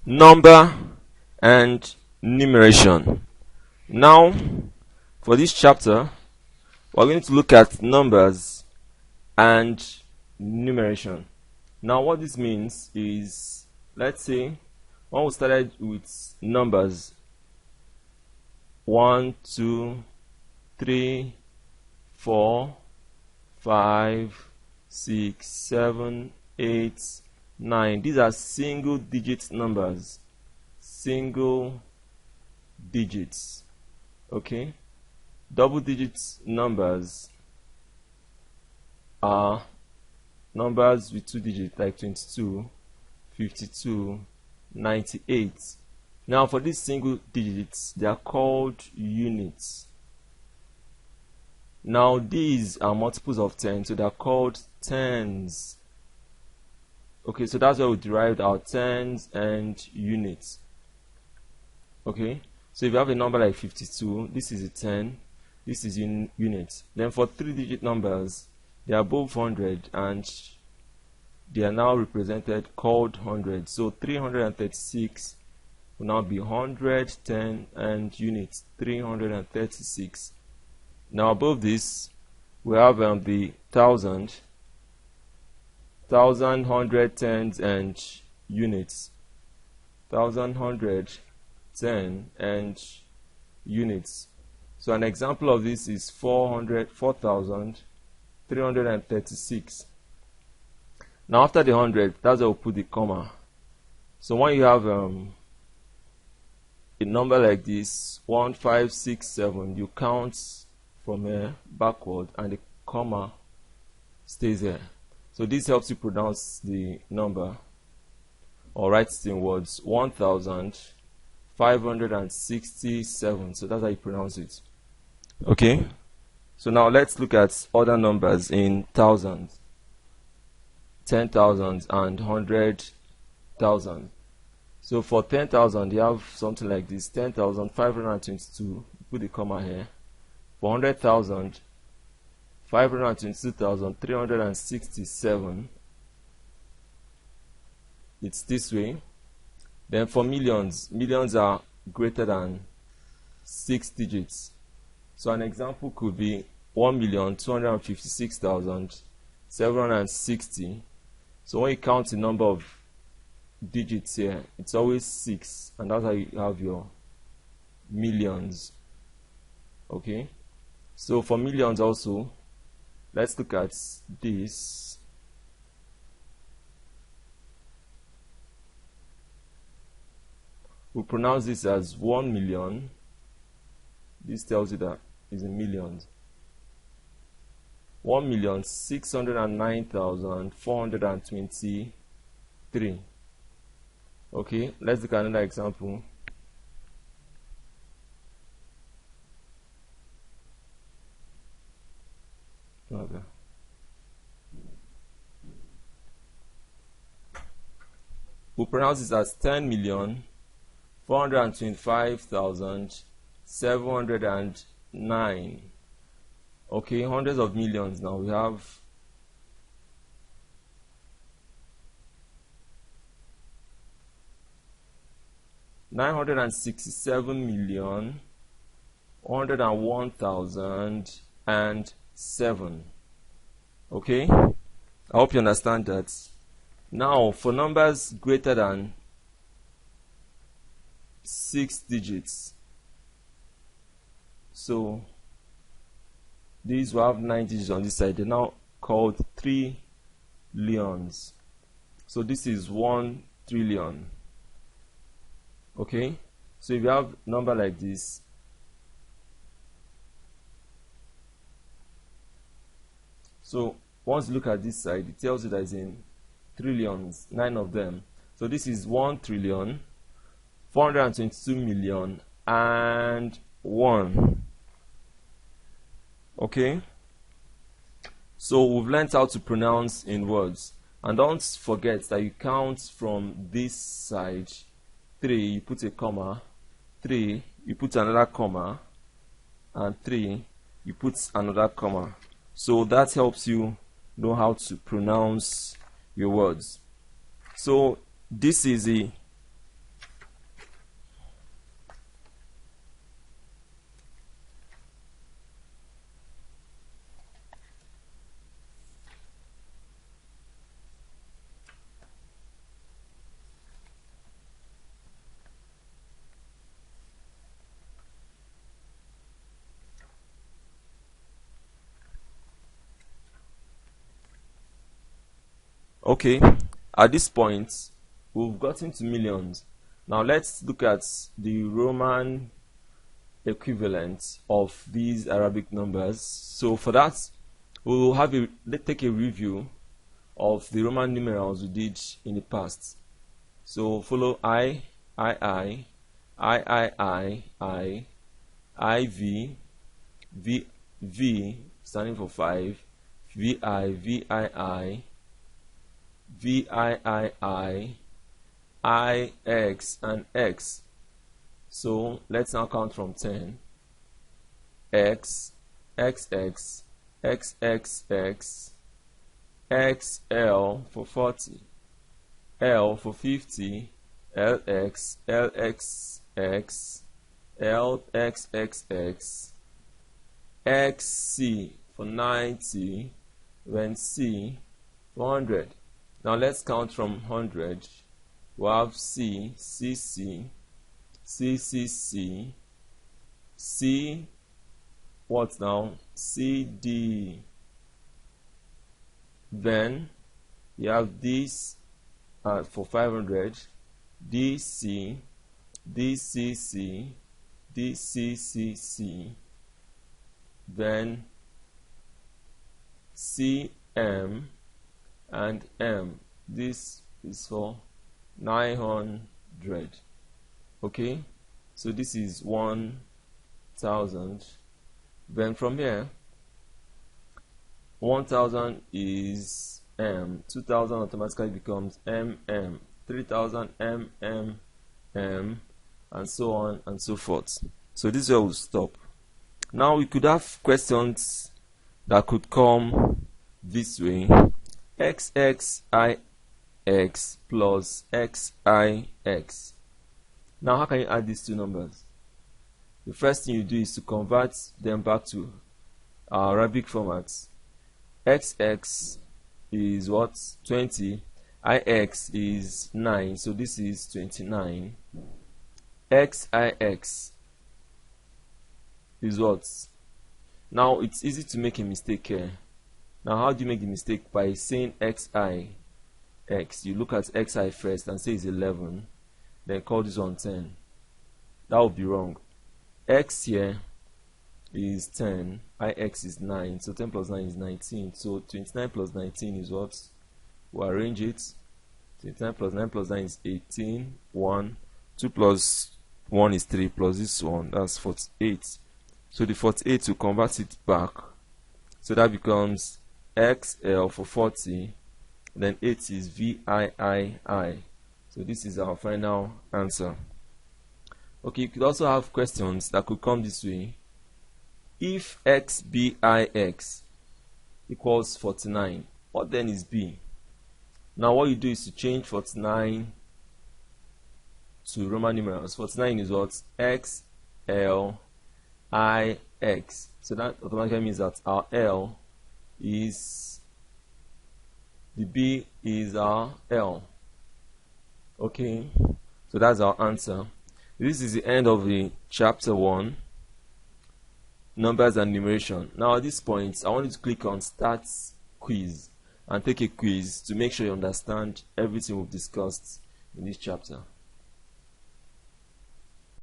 number and numeration. Now for this chapter we're going to look at numbers and numeration. Now what this means is, let's say when we started with numbers 1, 2, 3, 4, 5, 6, 7, 8, 9. These are single digit numbers. Single digits. Okay? Double digit numbers are numbers with 2 digits, like 22, 52, 98. Now for these single digits, they are called units. Now these are multiples of 10, so they are called tens. Okay, so that's where we derived our tens and units. Okay, so if you have a number like 52, this is a 10, this is units. Then for 3-digit numbers, they are above 100 and they are now represented called 100. So 336 will now be 100, 10, and units 336. Now above this we have the 1000, 100, tens, and units. 100, 10, and units. So an example of this is 4,336. Now after the 100, that's where we'll put the comma. So when you have a number like this, 1, 5, 6, 7, you count from here backward and the comma stays there. So this helps you pronounce the number or write it in words. 1,567. So that's how you pronounce it. Okay, so now let's look at other numbers in thousands, 10,000 and 100,000. So for 10,000 you have something like this: 10,522, put the comma here. For 100,000, 522,367. It's this way. Then for millions, millions are greater than 6 digits. So an example could be 1,256,760. So when you count the number of digits here, it's always 6, and that's how you have your millions. Okay, so for millions also, let's look at this. We pronounce this as 1 million. This tells you that is in millions. 1,609,423. Okay, let's look at another example. Okay. We pronounce this as 10,425,709. Okay, hundreds of millions. Now we have 967,101,007. Okay, I hope you understand that. Now for numbers greater than 6 digits, so these will have 9 digits on this side. They're now called trillions. So this is 1 trillion. Okay, so if you have a number like this, so once you look at this side, it tells you that it's in trillions, 9 of them. So this is 1,422,000,001. Okay, so we've learned how to pronounce in words, and don't forget that you count from this side. 3, you put a comma, 3, you put another comma, and 3, you put another comma. So that helps you know how to pronounce your words. So this is the Okay, at this point we've gotten to millions. Now let's look at the Roman equivalent of these Arabic numbers. So for that, we'll let's take a review of the Roman numerals we did in the past. So follow I, V, V standing for 5, VI, I, X, and X. So let's now count from 10. X, XX, XXX, XL for 40, L for 50, LX, LXX, LXXX, XC for 90, when C for 100. Now let's count from 100. We have C, CC, CCC, C, what now? CD. Then you have this for 500, DC, DCC, DCCC, then CM and M. This is for 900. Okay, so this is 1000. Then from here, 1000 is M, 2000 automatically becomes MM, 3000 MM, and so on and so forth. So this is where we'll stop. Now we could have questions that could come this way: XXIX plus XIX. Now how can you add these two numbers? The first thing you do is to convert them back to Arabic formats. XX is what? 20. IX is 9, so this is 29. XIX is what? Now it's easy to make a mistake here. Now how do you make the mistake? By saying XIX. You look at XI first and say it's 11, then call this one 10. That would be wrong. X here is 10, IX is 9, so 10 plus 9 is 19. So 29 plus 19 is what? We'll arrange it. 29 plus 9 plus 9 is 18, 1, 2 plus 1 is 3, plus this one, that's 48. So the 48 will convert it back. So that becomes XL for 40, then 8 is VIII. So this is our final answer. Okay, you could also have questions that could come this way. If XBIX equals 49, what then is B? Now what you do is to change 49 to Roman numerals. 49 is what? XLIX. So that automatically means that our L is, the B is our L. Okay, so that's our answer. This is the end of the chapter 1, numbers and numeration. Now at this point, I want you to click on Start Quiz and take a quiz to make sure you understand everything we've discussed in this chapter.